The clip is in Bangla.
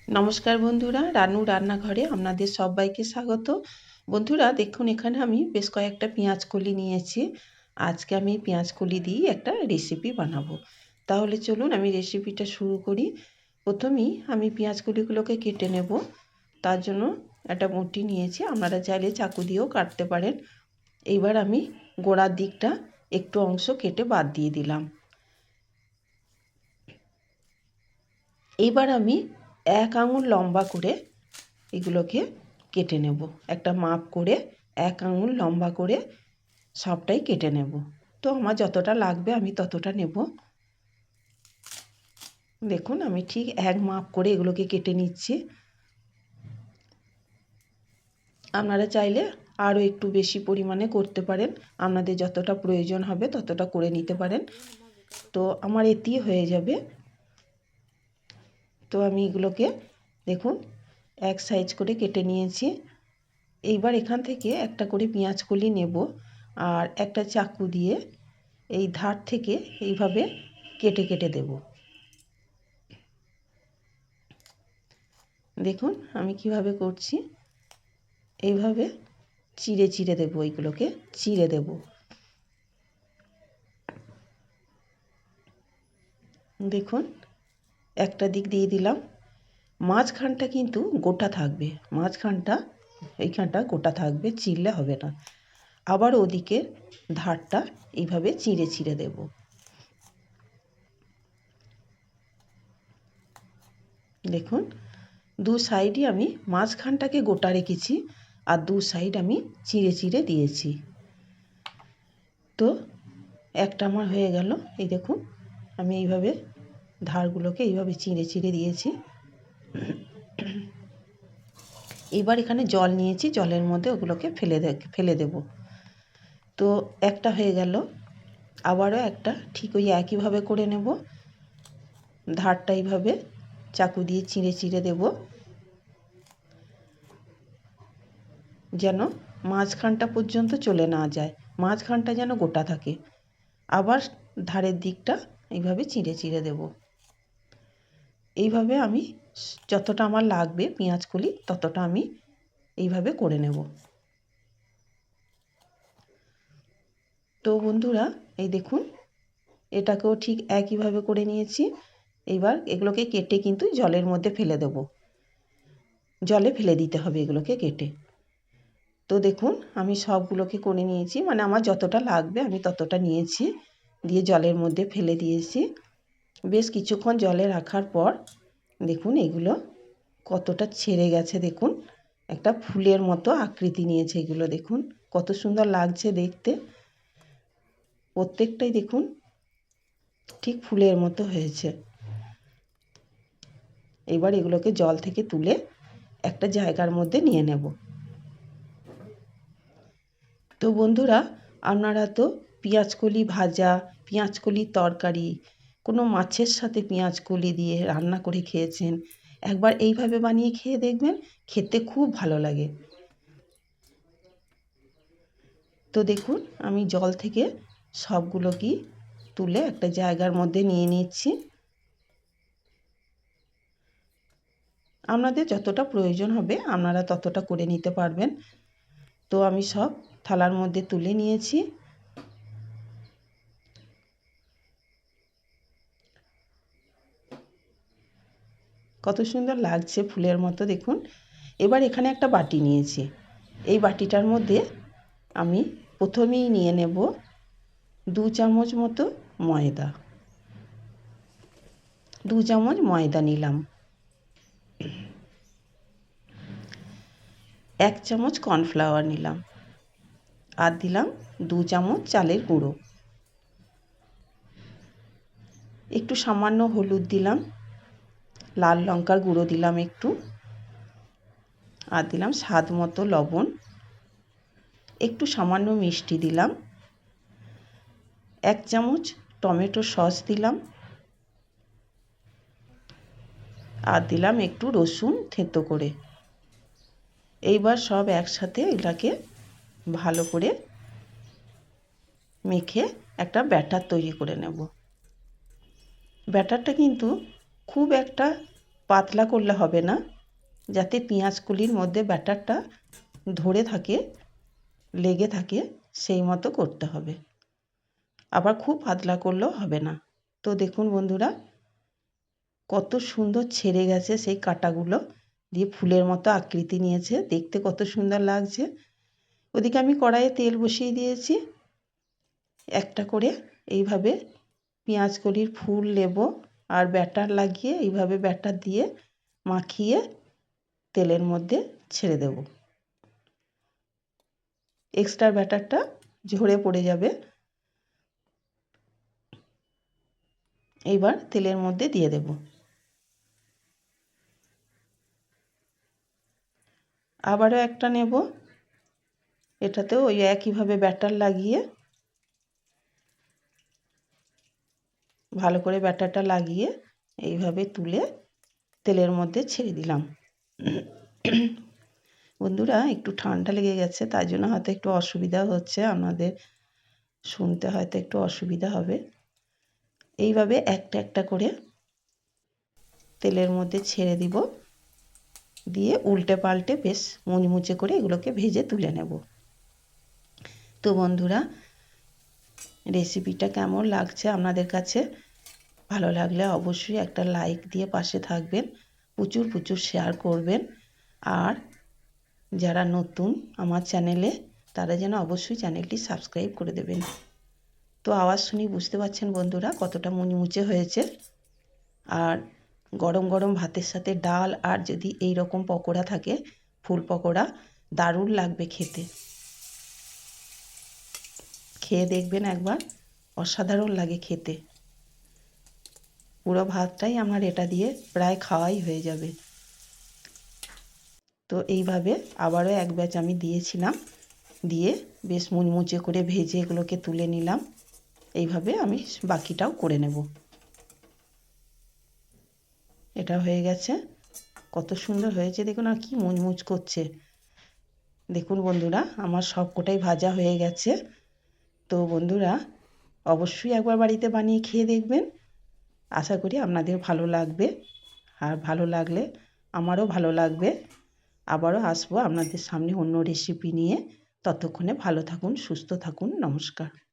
নমস্কার বন্ধুরা, রানু রান্নাঘরে আপনাদের সবাইকে স্বাগত। বন্ধুরা দেখুন, এখানে আমি বেশ কয়েকটা পেঁয়াজ কলি নিয়েছি। আজকে আমি পেঁয়াজ কলি দিয়ে একটা রেসিপি বানাবো। তাহলে চলুন আমি রেসিপিটা শুরু করি। প্রথমেই আমি পেঁয়াজ কলিগুলোকে কেটে নেব। তার জন্য একটা বঁটি নিয়েছি, আপনারা চাইলে চাকু দিয়েও কাটতে পারেন। এইবার আমি গোড়ার দিকটা একটু অংশ কেটে বাদ দিয়ে দিলাম। এইবার আমি 1 আঙুল লম্বা করে এগুলোকে কেটে নেব। একটা মাপ করে 1 আঙুল লম্বা করে সবটাই কেটে নেব। তো আমার যতটা লাগবে আমি ততটা নেব। দেখুন আমি ঠিক 1 মাপ করে এগুলোকে কেটে নিচ্ছি। আপনারা চাইলে আরও একটু বেশি পরিমাণে করতে পারেন, আপনাদের যতটা প্রয়োজন হবে ততটা করে নিতে পারেন। তো আমার এতেই হয়ে যাবে। তো আমি এগুলোকে দেখুন এক সাইজ করে কেটে নিয়েছি। এইবার এখান থেকে একটা করে পেঁয়াজ কলি নেব আর একটা চাকু দিয়ে এই ধার থেকে এইভাবে কেটে কেটে দেব। দেখুন আমি কিভাবে করছি, এইভাবে চিড়ে চিড়ে দেব, এইগুলোকে চিড়ে দেব। দেখুন একটা দিক দিয়ে দিলাম, মাঝখানটা কিন্তু গোটা থাকবে, মাঝখানটা এইখানটা গোটা থাকবে, চিড়লে হবে না। আবার ওদিকে ধারটা এইভাবে চিড়ে চিড়ে দেব। দেখুন দু সাইডই আমি মাঝখানটাকে গোটা রেখেছি আর দু সাইড আমি চিড়ে চিড়ে দিয়েছি। তো একটা আমার হয়ে গেল। এই দেখুন আমি এইভাবে ধারগুলোকে এইভাবে চিড়ে চিড়ে দিয়েছি। এবার এখানে জল নিয়েছি, জলের মধ্যে ওগুলোকে ফেলে দেব। তো একটা হয়ে গেল, আবারও একটা ঠিক ওই একইভাবে করে নেব। ধারটা এইভাবে চাকু দিয়ে চিড়ে চিড়ে দেব, যেন মাঝখানটা পর্যন্ত চলে না যায়, মাঝখানটা যেন গোটা থাকে। আবার ধারের দিকটা এইভাবে চিড়ে চিড়ে দেব। এইভাবে আমি যতটা আমার লাগবে পেঁয়াজ কলি ততটা আমি এইভাবে করে নেব। তো বন্ধুরা এই দেখুন এটাকেও ঠিক একইভাবে করে নিয়েছি। এইবার এগুলোকে কেটে কিন্তু জলের মধ্যে ফেলে দেব, জলে ফেলে দিতে হবে এগুলোকে কেটে। তো দেখুন আমি সবগুলোকে করে নিয়েছি, মানে আমার যতটা লাগবে আমি ততটা নিয়েছি, দিয়ে জলের মধ্যে ফেলে দিয়েছি। বেশ কিছুক্ষণ জলে রাখার পর দেখুন এগুলো কতটা ছেড়ে গেছে। দেখুন একটা ফুলের মতো আকৃতি নিয়েছে এগুলো, দেখুন কত সুন্দর লাগছে দেখতে। প্রত্যেকটাই দেখুন ঠিক ফুলের মতো হয়েছে। এবার এগুলোকে জল থেকে তুলে একটা জায়গার মধ্যে নিয়ে নেব। তো বন্ধুরা আপনারা তো পেঁয়াজকলি ভাজা, পেঁয়াজকলির তরকারি, কোনো মাছের সাথে পেঁয়াজকলি দিয়ে রান্না করে খেয়েছেন, একবার এইভাবে বানিয়ে খেয়ে দেখবেন, খেতে খুব ভালো লাগে। তো দেখুন আমি জল থেকে সবগুলোকেই তুলে একটা জায়গার মধ্যে নিয়ে নিচ্ছি। আপনাদের যতটা প্রয়োজন হবে আপনারা ততটা করে নিতে পারবেন। তো আমি সব থালার মধ্যে তুলে নিয়েছি। কত সুন্দর লাগছে ফুলের মতো দেখুন। এবার এখানে একটা বাটি নিয়েছি, এই বাটিটার মধ্যে আমি প্রথমেই নিয়ে নেব 2 চামচ মতো ময়দা। 2 চামচ ময়দা নিলাম। 1 চামচ কর্নফ্লাওয়ার নিলাম আর দিলাম 2 চামচ চালের গুঁড়ো। একটু সামান্য হলুদ দিলাম, লাল লঙ্কার গুঁড়ো দিলাম একটু, আর দিলাম স্বাদ মতো লবণ, একটু সামান্য মিষ্টি দিলাম, 1 চামচ টমেটো সস দিলাম, আর দিলাম একটু রসুন থেঁতো করে। এইবার সব একসাথে এটাকে ভালো করে মেখে একটা ব্যাটার তৈরি করে নেব। ব্যাটারটা কিন্তু খুব একটা পাতলা করলে হবে না, যাতে পেঁয়াজকলির মধ্যে ব্যাটারটা ধরে থাকে, লেগে থাকে, সেই মতো করতে হবে। আবার খুব পাতলা করলেও হবে না। তো দেখুন বন্ধুরা, কত সুন্দর ছেড়ে গেছে সেই কাঁটাগুলো, দিয়ে ফুলের মতো আকৃতি নিয়েছে, দেখতে কত সুন্দর লাগছে। ওদিকে আমি কড়াইয়ে তেল বসিয়ে দিয়েছি। একটা করে এইভাবে পেঁয়াজকলির ফুল নেব আর ব্যাটার লাগিয়ে এইভাবে ব্যাটার দিয়ে মাখিয়ে তেলের মধ্যে ছেড়ে দেব। এক্সট্রা ব্যাটারটা ঝরে পড়ে যাবে। এইবার তেলের মধ্যে দিয়ে দেব। আবারও একটা নেব, এটাতেও ওই একইভাবে ব্যাটার লাগিয়ে ভালো করে ব্যাটারটা লাগিয়ে এইভাবে তুলে তেলের মধ্যে ছেড়ে দিলাম। বন্ধুরা, একটু ঠান্ডা লেগে গেছে, তাই জন্য হয়তো একটু অসুবিধা হচ্ছে, আপনাদের শুনতে হয়তো একটু অসুবিধা হবে। এইভাবে একটা একটা করে তেলের মধ্যে ছেড়ে দিব, দিয়ে উল্টে পাল্টে বেশ মুচমুচে করে এগুলোকে ভেজে তুলে নেব। তো বন্ধুরা, রেসিপিটা কেমন লাগছে আপনাদের কাছে? ভালো লাগলে অবশ্যই একটা লাইক দিয়ে পাশে থাকবেন, প্রচুর প্রচুর শেয়ার করবেন। আর যারা নতুন আমার চ্যানেলে, তারা যেন অবশ্যই চ্যানেলটি সাবস্ক্রাইব করে দেবেন। তো আওয়াজ শুনি বুঝতে পারছেন বন্ধুরা কতটা মুচমুচে হয়েছে। আর গরম গরম ভাতের সাথে ডাল আর যদি এই রকম পকোড়া থাকে, ফুল পকোড়া, দারুণ লাগবে খেতে। খেয়ে দেখবেন একবার, অসাধারণ লাগে খেতে। পুরো ভাতটাই আমার এটা দিয়ে প্রায় খাওয়াই হয়ে যাবে। তো এইভাবে আবারও এক ব্যাচ আমি দিয়েছিলাম, দিয়ে বেশ মুচমুচে করে ভেজে এগুলোকে তুলে নিলাম। এইভাবে আমি বাকিটাও করে নেব। এটা হয়ে গেছে, কত সুন্দর হয়েছে দেখুন, আর কি মুচমুচ করছে। দেখুন বন্ধুরা, আমার সবকটাই ভাজা হয়ে গেছে। তো বন্ধুরা, অবশ্যই একবার বাড়িতে বানিয়ে খেয়ে দেখবেন। আশা করি আপনাদের ভালো লাগবে। আর ভালো লাগলে আমারও ভালো লাগবে। আবারও আসবো আপনাদের সামনে অন্য রেসিপি নিয়ে। ততক্ষণে ভালো থাকুন, সুস্থ থাকুন। নমস্কার।